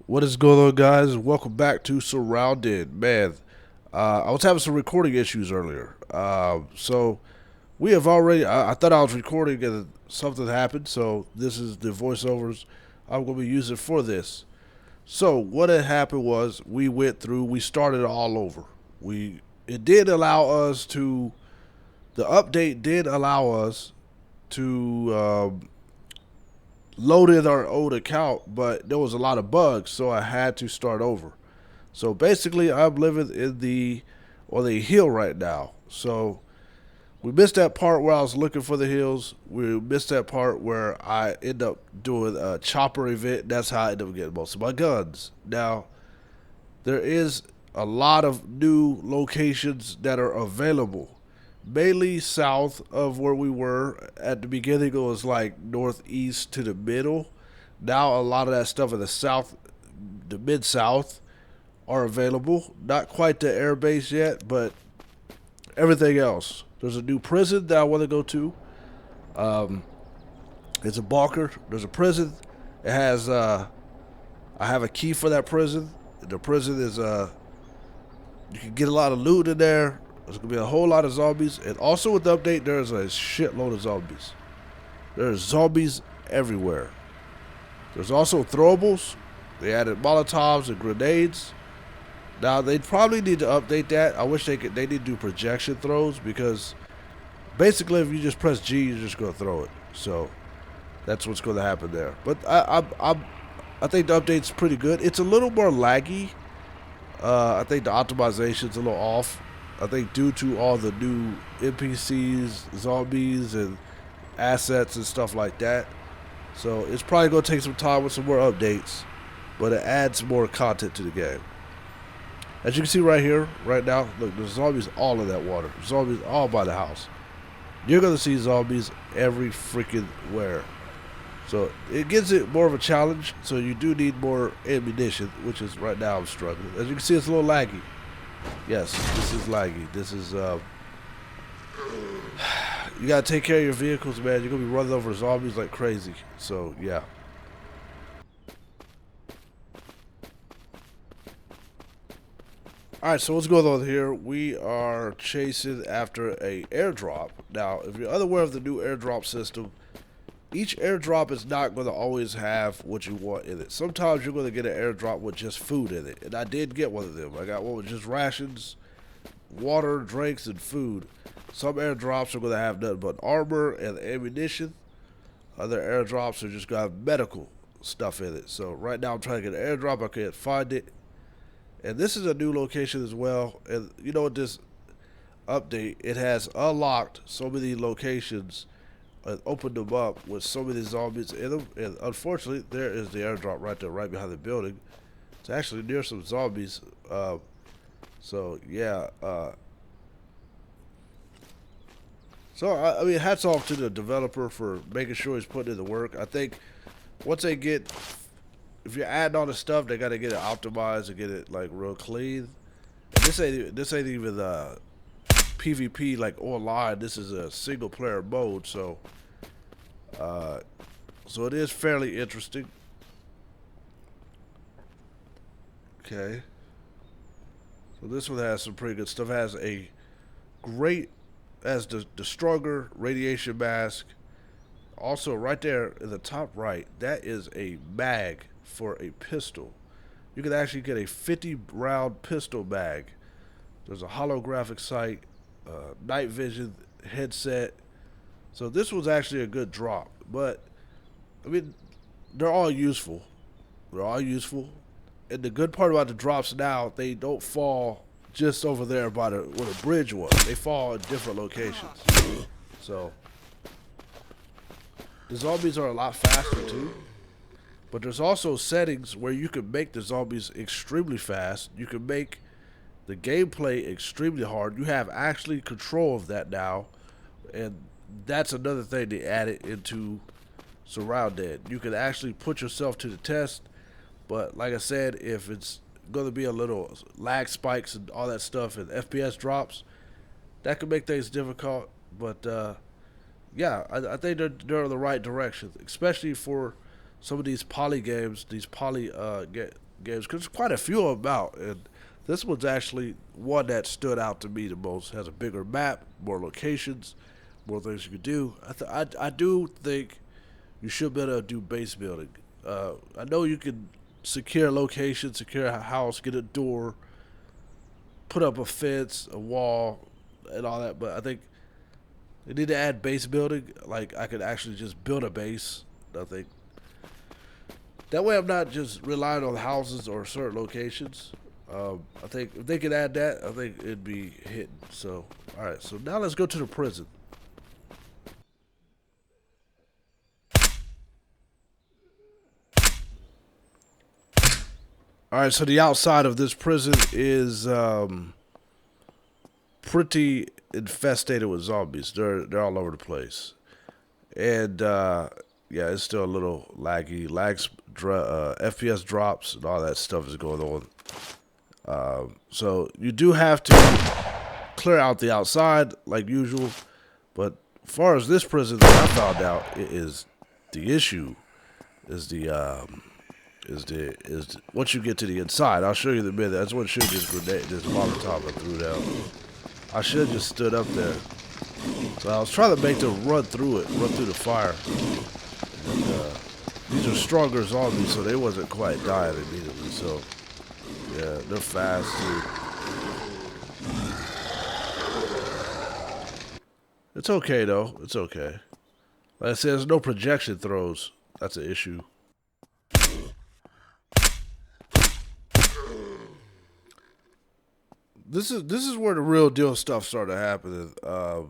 What is going on, guys? Welcome back to Surrounded. Man, I was having some recording issues earlier. So we have already. I thought I was recording and something happened. So this is the voiceovers I'm going to be using for this. So what had happened was we went through. We started all over. It did allow us to. The update did allow us to load in our old account, but there was a lot of bugs, so I had to start over. So basically, I'm living in the on the hill right now. So we missed that part where I was looking for the hills. We missed that part where I end up doing a chopper event. That's how I end up getting most of my guns. Now there is a lot of new locations that are available. Mainly south of where we were at the beginning, it was like northeast to the middle. Now a lot of that stuff in the south, the mid south, are available. Not quite the air base yet, but everything else. There's a new prison that I want to go to. Um, it's a bunker. There's a prison. It has. I have a key for that prison. The prison is. You can get a lot of loot in there. There's gonna be a whole lot of zombies, and also with the update, there's a shitload of zombies. There's zombies everywhere. There's also throwables. They added Molotovs and grenades. Now they probably need to update that. I wish they could. They need to do projection throws because basically, if you just press G, you're just gonna throw it. So that's what's gonna happen there. But I think the update's pretty good. It's a little more laggy. I think the optimization's a little off. I think due to all the new NPCs, zombies, and assets and stuff like that. So it's probably going to take some time with some more updates, but it adds more content to the game. As you can see right here, right now, look, there's zombies all in that water. Zombies all by the house. You're going to see zombies every freaking where. So it gives it more of a challenge, so you do need more ammunition, which is right now I'm struggling. As you can see, it's a little laggy. Yes, this is laggy. This is, you gotta take care of your vehicles, man. You're gonna be running over zombies like crazy. So, yeah. Alright, so what's going on here? We are chasing after a airdrop. Now, if you're unaware of the new airdrop system, each airdrop is not going to always have what you want in it. Sometimes you're going to get an airdrop with just food in it. And I did get one of them. I got one with just rations, water, drinks, and food. Some airdrops are going to have nothing but armor and ammunition. Other airdrops are just going to have medical stuff in it. So right now I'm trying to get an airdrop. I can't find it. And this is a new location as well. And you know what, this update, it has unlocked so many locations and opened them up with so many zombies in them, and unfortunately, there is the airdrop right there, right behind the building. It's actually near some zombies. So yeah. I mean, hats off to the developer for making sure he's putting in the work. I think once they get, if you're adding all the stuff, they got to get it optimized and get it like real clean. And this ain't even PvP like online. This is a single player mode, so it is fairly interesting. Okay, so this one has some pretty good stuff. It has a great, has the stronger radiation mask. Also, right there in the top right, that is a mag for a pistol. You can actually get a 50 round pistol mag. There's a holographic sight, night vision headset. So this was actually a good drop, but I mean, they're all useful. They're all useful, and the good part about the drops now, they don't fall just over there by where the bridge was. They fall in different locations. So the zombies are a lot faster too. But there's also settings where you can make the zombies extremely fast. You can make the gameplay extremely hard. You have actually control of that now, and that's another thing they added into Surroundead. You can actually put yourself to the test, but like I said, if it's going to be a little lag spikes and all that stuff and FPS drops, that could make things difficult. But yeah, I think they're in the right direction, especially for some of these poly games, these poly games because there's quite a few of them out, and this one's actually one that stood out to me the most. Has a bigger map, more locations, more things you can do. I do think you should be able to do base building. I know you can secure a location, secure a house, get a door, put up a fence, a wall, and all that. But I think they need to add base building. Like I could actually just build a base. I think that way I'm not just relying on houses or certain locations. I think if they could add that, I think it'd be hitting. So, all right. So now let's go to the prison. All right. So the outside of this prison is pretty infested with zombies. They're all over the place, and yeah, it's still a little laggy. FPS drops and all that stuff is going on. So you do have to clear out the outside like usual, but as far as this prison that I found out, it is the issue is the once you get to the inside. I'll show you the minute. I just want to show you this grenade, this Molotov I threw down. I should have just stood up there. So I was trying to make them run through it, run through the fire. And, these are stronger zombies, so they wasn't quite dying immediately. So yeah, they're fast too. It's okay though. It's okay. Like I said, there's no projection throws. That's an issue. This is where the real deal stuff started happening. I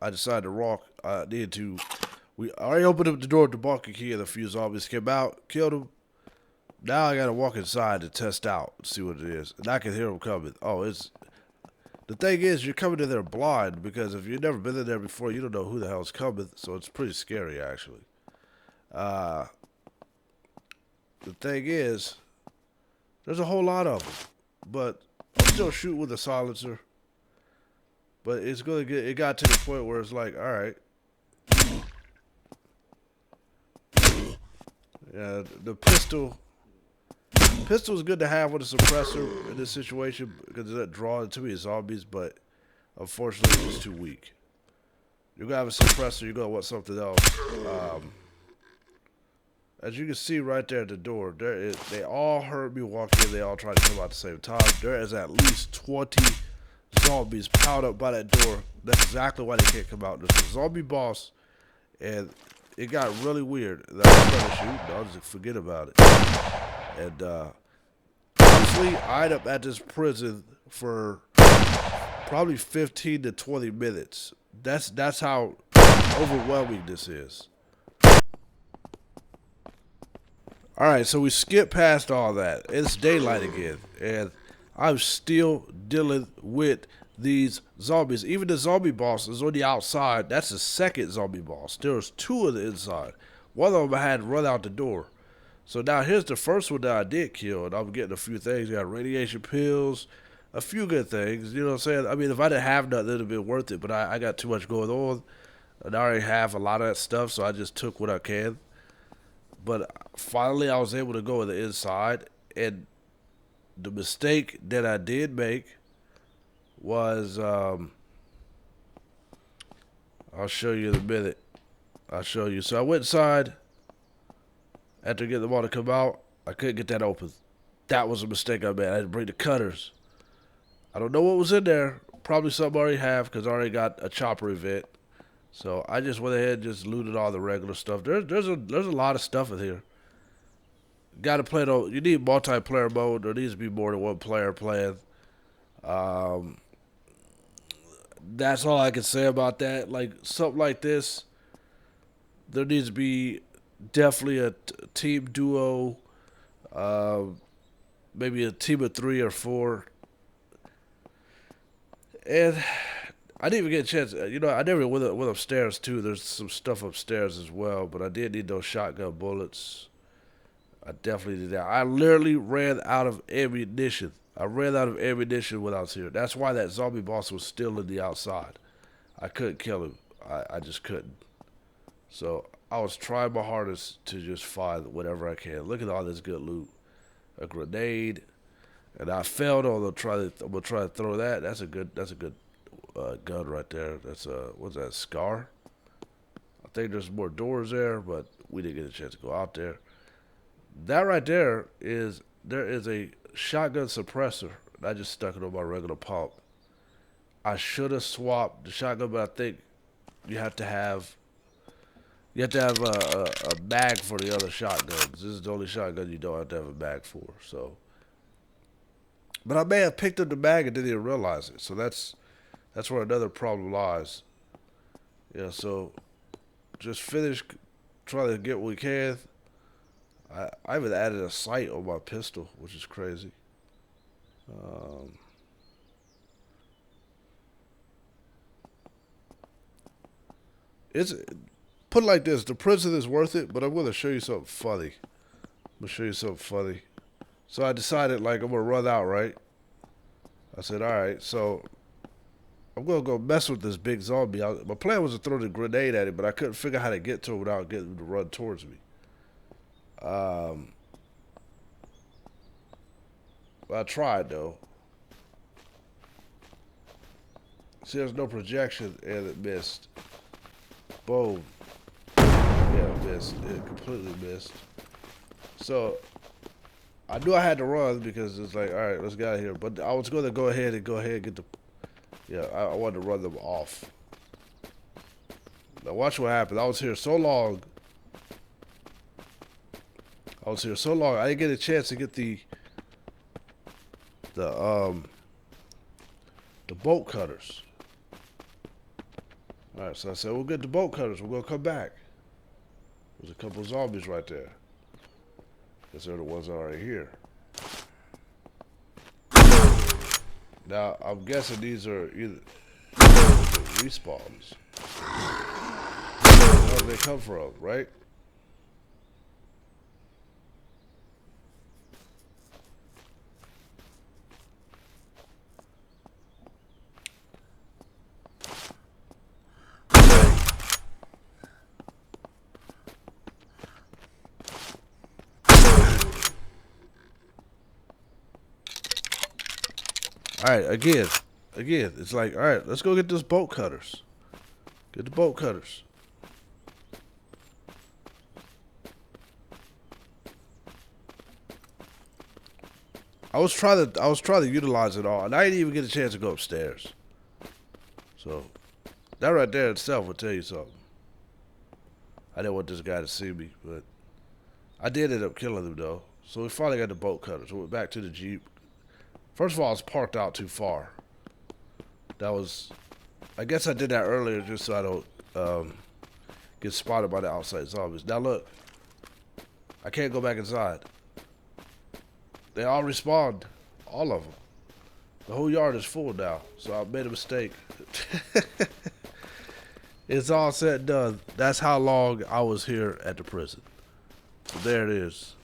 decided to rock. I needed to. I already opened up the door with the bunker key, and a few zombies came out, killed them. Now I gotta walk inside to test out, see what it is, and I can hear them coming. Oh, it's the thing is you're coming in there blind because if you've never been in there before, you don't know who the hell's coming. So it's pretty scary actually. Uh, the thing is, there's a whole lot of them, but I'm still shooting with a silencer. But it's gonna get. It got to the point where it's like, all right, yeah, the pistol. Pistol is good to have with a suppressor in this situation because that draws too many zombies, but unfortunately it's too weak. You're gonna have a suppressor. You're gonna want something else. As you can see right there at the door, they all heard me walk in. They all tried to come out at the same time. There is at least 20 zombies piled up by that door. That's exactly why they can't come out. There's a zombie boss, and it got really weird. And I started shooting. I was just forget about it. And honestly, I ended up at this prison for probably 15 to 20 minutes. That's how overwhelming this is. All right, so we skip past all that. It's daylight again, and I'm still dealing with these zombies. Even the zombie boss is on the outside. That's the second zombie boss. There's two on the inside. One of them I had run out the door. So now here's the first one that I did kill, and I'm getting a few things. I got radiation pills, a few good things. You know what I'm saying? I mean, if I didn't have nothing, it would have been worth it, but I got too much going on, and I already have a lot of that stuff, so I just took what I can. But finally, I was able to go on the inside, and the mistake that I did make was, I'll show you in a minute. I'll show you. So I went inside. After getting them all to come out, I couldn't get that open. That was a mistake I made. I had to bring the cutters. I don't know what was in there. Probably something I already have because I already got a chopper event. So I just went ahead and just looted all the regular stuff. There's a lot of stuff in here. Got to play though. You need multiplayer mode. There needs to be more than one player playing. That's all I can say about that. Like something like this, there needs to be definitely a team duo, maybe a team of 3 or 4. And I didn't even get a chance. You know, I never went upstairs too. There's some stuff upstairs as well, but I did need those shotgun bullets. I definitely did that. I literally ran out of ammunition. I ran out of ammunition when I was here. That's why that zombie boss was still in the outside. I couldn't kill him. I just couldn't. So I was trying my hardest to just find whatever I can. Look at all this good loot. a grenade, and I failed. I'm gonna try to throw that. That's a good gun right there. That's what's that, Scar? I think there's more doors there, but we didn't get a chance to go out there. That right there is a shotgun suppressor. I just stuck it on my regular pump. I should have swapped the shotgun, but I think you have to have a bag for the other shotguns. This is the only shotgun you don't have to have a bag for. So, but I may have picked up the bag and didn't even realize it. So that's where another problem lies. Yeah. So just finish trying to get what we can. I even added a sight on my pistol, which is crazy. It's put it like this: the prison is worth it, but I'm going to show you something funny. I'm gonna show you something funny. So I decided, like, I'm gonna run out, right? I said, all right, so I'm gonna go mess with this big zombie. My plan was to throw the grenade at it, but I couldn't figure out how to get to him without getting him to run towards me. I tried though. See, there's no projection, and it missed. Boom. Yeah, it missed. It completely missed. So I knew I had to run because it's like, all right, let's get out of here. But I was going to go ahead and get the. Yeah, I wanted to run them off. Now watch what happened. I was here so long. I didn't get a chance to get the bolt cutters. All right, so I said we'll get the bolt cutters. We're gonna come back. There's a couple of zombies right there. Because they're the ones that are here. Now I'm guessing these are either respawns. Where do they come from, right? All right, again, it's like, all right, let's go get those bolt cutters. Get the bolt cutters. I was trying to utilize it all, and I didn't even get a chance to go upstairs. So that right there itself will tell you something. I didn't want this guy to see me, but I did end up killing him though. So we finally got the bolt cutters. We went back to the Jeep. First of all, I was parked out too far. I guess I did that earlier just so I don't get spotted by the outside zombies. Now look, I can't go back inside. They all respawned, all of them. The whole yard is full now, so I made a mistake. It's all said and done. That's how long I was here at the prison. So there it is.